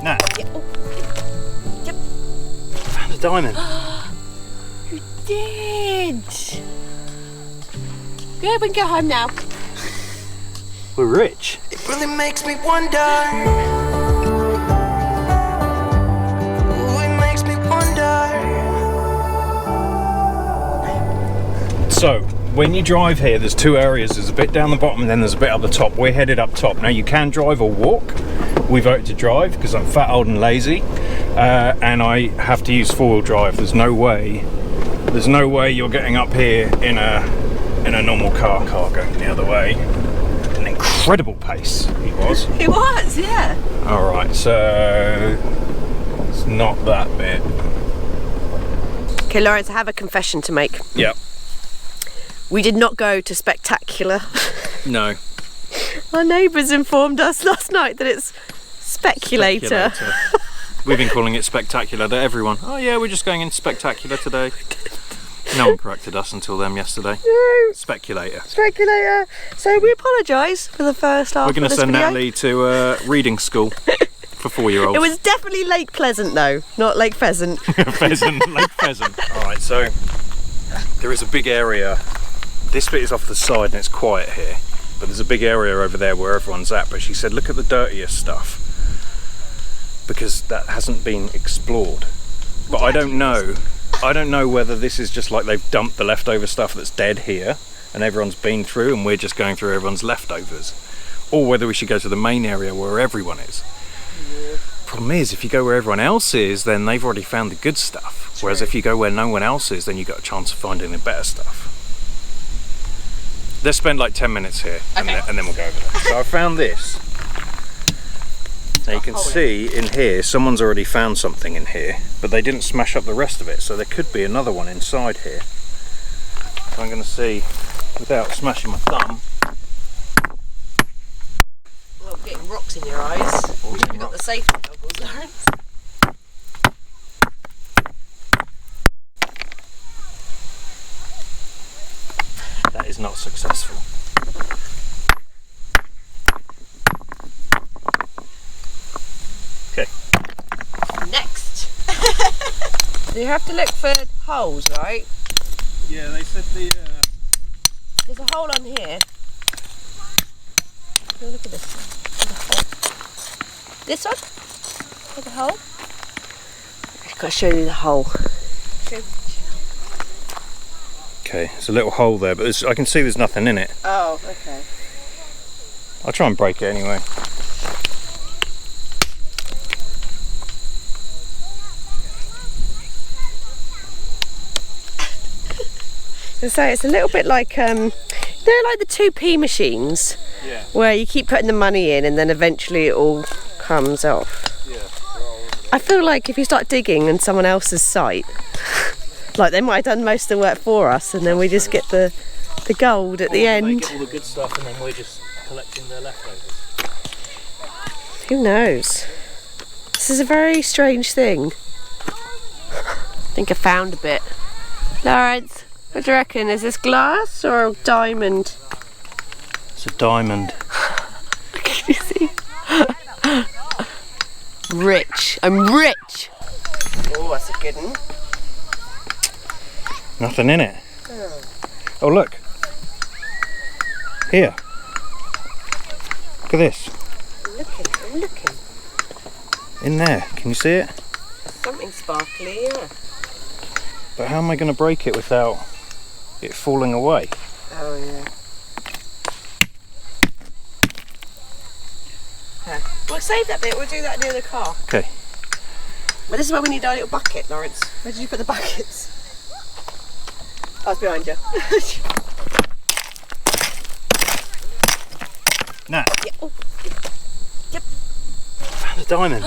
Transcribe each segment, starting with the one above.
Nah. Yeah. Oh. Yep. Found a diamond. You did. Good, we can go home now. We're rich. It really makes me wonder. Oh, it makes me wonder. So, when you drive here, there's two areas. There's a bit down the bottom and then there's a bit up the top. We're headed up top. Now, you can drive or walk. We voted to drive because I'm fat, old and lazy. And I have to use four-wheel drive. There's no way you're getting up here in a normal car going the other way. An incredible pace he was. It was, yeah. All right, so it's not that bit. Okay, Lawrence, I have a confession to make. Yep. We did not go to Spectacular. No. Our neighbours informed us last night that it's Speculator. We've been calling it Spectacular to everyone. Oh yeah, we're just going in Spectacular today. No one corrected us until them yesterday. No. Speculator. Speculator. So we apologise for the first half. We're going to send Natalie to reading school for 4-year-olds. It was definitely Lake Pleasant though, not Lake Pheasant. Pheasant, Lake Pheasant. Alright, so there is a big area. This bit is off the side and it's quiet here. But there's a big area over there where everyone's at. But she said, look at the dirtiest stuff. Because that hasn't been explored. But I don't know. I don't know whether this is just like they've dumped the leftover stuff that's dead here and everyone's been through and we're just going through everyone's leftovers. Or whether we should go to the main area where everyone is. Yeah. Problem is, if you go where everyone else is, then they've already found the good stuff. True. Whereas if you go where no one else is, then you've got a chance of finding the better stuff. Let's spend like 10 minutes here, okay. and then we'll go over there. So I found this. Now you can see in here, someone's already found something in here, but they didn't smash up the rest of it, so there could be another one inside here. So I'm going to see, without smashing my thumb. Well, getting rocks in your eyes. You've got the safety goggles, Lawrence. That is not successful. Okay. Next. You have to look for holes, right? Yeah, they said There's a hole on here. Oh, look at this. There's a hole. This one? There's a hole. I've got to show you the hole. Okay, there's a little hole there, but I can see there's nothing in it. Oh, okay. I'll try and break it anyway. So it's a little bit like they're like the 2p machines, yeah, where you keep putting the money in and then eventually it all comes off. Yeah. I feel like if you start digging in someone else's site, like they might have done most of the work for us and then we just get the gold at the end. They get all the good stuff and then we're just collecting their leftovers. Who knows? This is a very strange thing. I think I found a bit. Lawrence, what do you reckon? Is this glass or a diamond? It's a diamond. Can you see? Rich. I'm rich. Oh, that's a good one. Nothing in it. Oh, look. Here. Look at this. I'm looking. In there. Can you see it? Something sparkly, yeah. But how am I going to break it without it falling away? Oh, yeah. We'll save that bit, we'll do that near the car. Okay. Well, this is where we need our little bucket, Lawrence. Where did you put the buckets? Oh, it's behind you. Nah. Yeah. Oh. Yep. Found a diamond.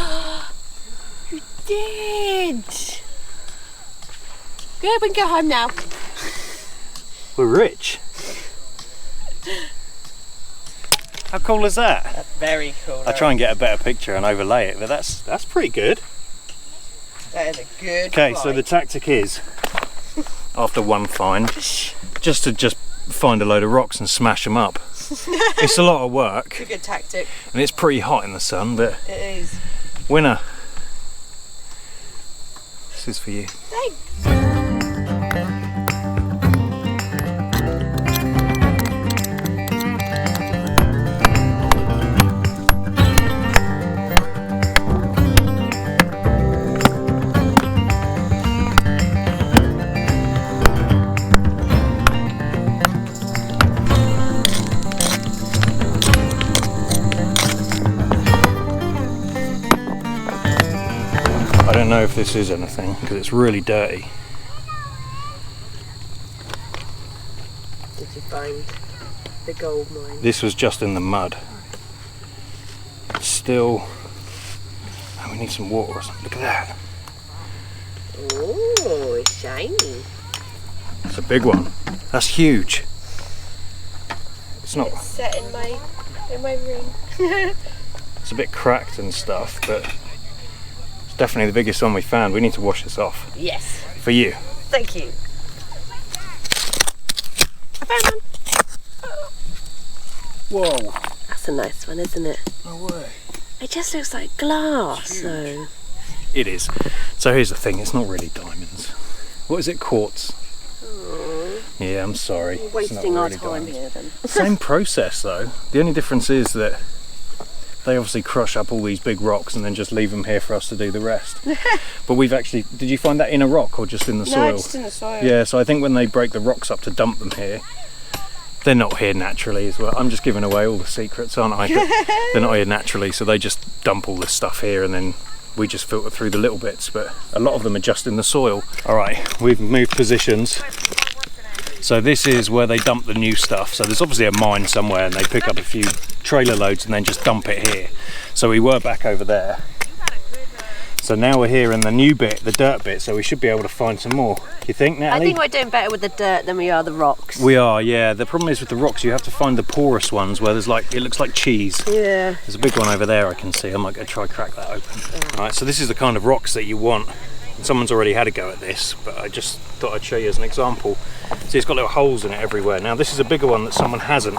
You did. Good, we can go home now. We're rich. How cool is that? That's very cool. I'll try and get a better picture and overlay it, but that's pretty good. That is a good Okay, find. so the tactic is, after one find, just to find a load of rocks and smash them up. It's a lot of work. It's a good tactic. And it's pretty hot in the sun, but it is. Winner. This is for you. I don't know if this is anything because it's really dirty. Did you find the gold mine? This was just in the mud. Still, oh, we need some water or something. Look at that. Oh, it's shiny. It's a big one. That's huge. It's not. It's set in my room. It's a bit cracked and stuff, but it's definitely the biggest one we found. We need to wash this off. Yes. For you. Thank you. I found one. Whoa. That's a nice one, isn't it? No way. It just looks like glass, though. It is. So here's the thing, it's not really diamonds. What is it, quartz? Aww. Yeah, I'm sorry. We're wasting our time here then. Same process though. The only difference is that they obviously crush up all these big rocks and then just leave them here for us to do the rest. But we've actually, did you find that in a rock or just in the soil? No, just in the soil. Yeah, so I think when they break the rocks up to dump them here, they're not here naturally as well. I'm just giving away all the secrets, aren't I? But they're not here naturally, so they just dump all this stuff here and then we just filter through the little bits, but a lot of them are just in the soil. All right, we've moved positions. So this is where they dump the new stuff. So there's obviously a mine somewhere and they pick up a few trailer loads and then just dump it here. So we were back over there. So now we're here in the new bit, the dirt bit, so we should be able to find some more. You think, Natalie? I think we're doing better with the dirt than we are the rocks. We are, yeah. The problem is with the rocks, you have to find the porous ones where there's like, it looks like cheese. Yeah. There's a big one over there I can see. I might go try crack that open. All right, so this is the kind of rocks that you want. And someone's already had a go at this, but I just thought I'd show you as an example. See, it's got little holes in it everywhere. Now this is a bigger one that someone hasn't,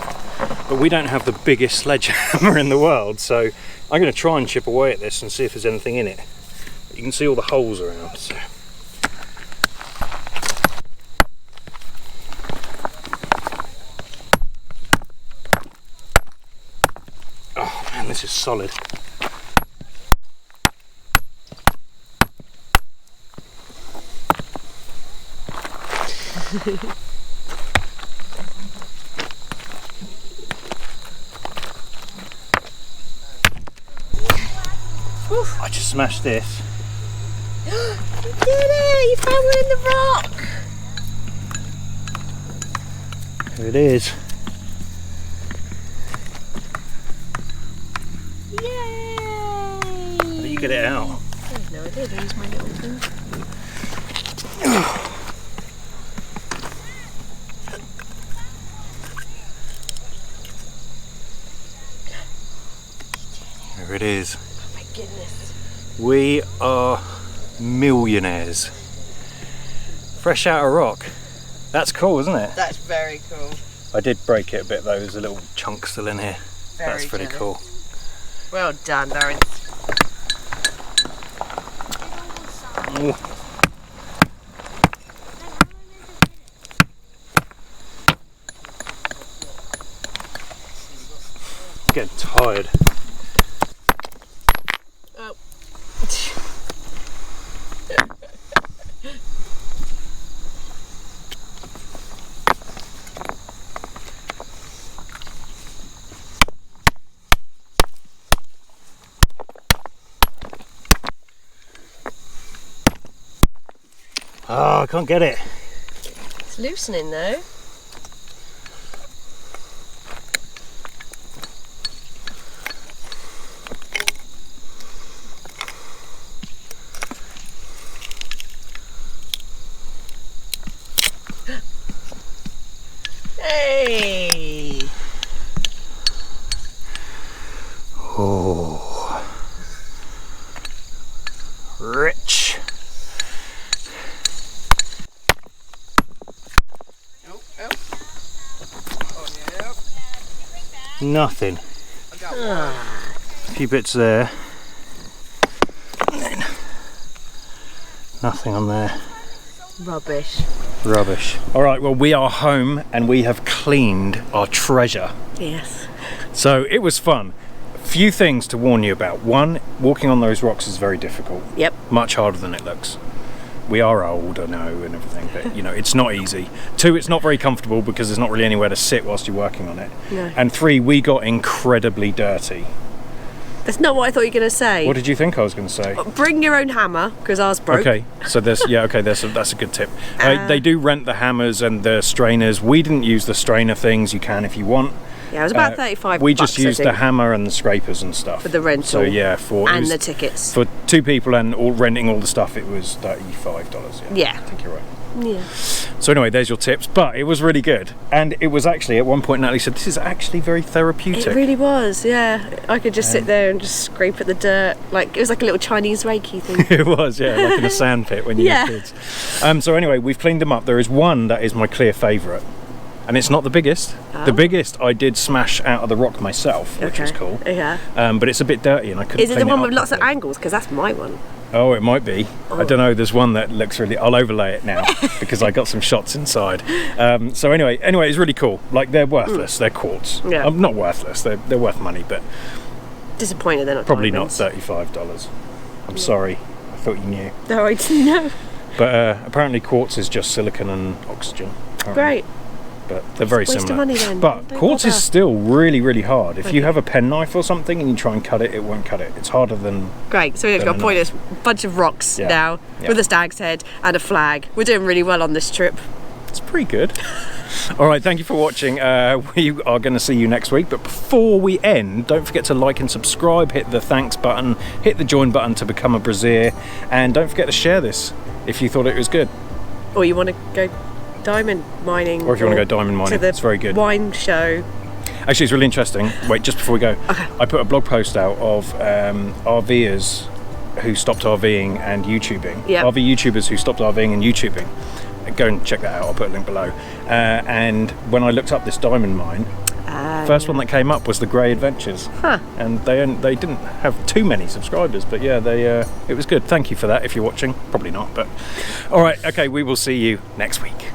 but we don't have the biggest sledgehammer in the world, so I'm going to try and chip away at this and see if there's anything in it. You can see all the holes around. So. Oh man, this is solid. I just smashed this. You did it! You found one in the rock! Here it is. Yay! How do you get it out? I have no idea. I use my little thing. There it is. Oh my goodness. We are millionaires. Fresh out of rock. That's cool, isn't it? That's very cool. I did break it a bit though, there's a little chunk still in here. That's pretty cool. Well done, Lawrence. Ooh. I'm getting tired. Oh. Oh, I can't get it. It's loosening though. Hey! Oh, rich. Nothing. A few bits there. Nothing on there. Rubbish. Rubbish. All right, well, we are home and we have cleaned our treasure. Yes. So it was fun. Few things to warn you about. One, walking on those rocks is very difficult. Yep. Much harder than it looks. We are old, I know, and everything, but you know, it's not easy. Two, it's not very comfortable because there's not really anywhere to sit whilst you're working on it. No. And three, we got incredibly dirty. That's not what I thought you were going to say. What did you think I was going to say? Bring your own hammer, because ours broke. Okay, so that's a good tip. They do rent the hammers and the strainers. We didn't use the strainer things. You can if you want. Yeah, it was about 35 We bucks, just used the hammer and the scrapers and stuff. for the rental. So yeah, and the tickets. for 2 people and renting all the stuff, it was $35. Yeah. I think you're right. Yeah. So anyway, there's your tips. But it was really good, and it was actually at one point Natalie said, "This is actually very therapeutic." It really was, yeah. I could just sit there and just scrape at the dirt. Like, it was like a little Chinese Reiki thing. It was, yeah, like in a sand pit when you were kids. So anyway, we've cleaned them up. There is one that is my clear favourite, and it's not the biggest. Oh. The biggest I did smash out of the rock myself, which was cool. Yeah. But it's a bit dirty, and I couldn't. Is it the clean one up with lots of properly. angles? Because that's my one. Oh, it might be. I don't know. There's one that looks really. I'll overlay it now because I got some shots inside. So anyway, it's really cool. Like, they're worthless. They're quartz. Yeah. Not worthless. They're worth money, but Disappointed they're not probably diamonds. not $35. I'm sorry. I thought you knew. No, I didn't know. But apparently quartz is just silicon and oxygen. apparently. Great. But they're very Waste of similar. money then. But Don't quartz bother. is still really, really hard. If you have a penknife or something and you try and cut it, it won't cut it. It's harder than. Great. So we've got a pointless bunch of rocks Yeah. now Yeah. with a stag's head and a flag. We're doing really well on this trip. It's pretty good. All right, thank you for watching. We are going to see you next week. But before we end, don't forget to like and subscribe, hit the thanks button, hit the join button to become a Braziere, and don't forget to share this if you thought it was good. Or you want to go diamond mining. Or if you want to go diamond mining, to the it's very good. wine show. Actually, it's really interesting. Wait, just before we go, Okay. I put a blog post out of RVers who stopped RVing and YouTubing. Yep. RV YouTubers who stopped RVing and YouTubing. Go and check that out. I'll put a link below. And when I looked up this diamond mine, first one that came up was the Grey Adventures. Huh. And they didn't have too many subscribers, but yeah, it was good. Thank you for that if you're watching. Probably not, but all right. Okay, we will see you next week.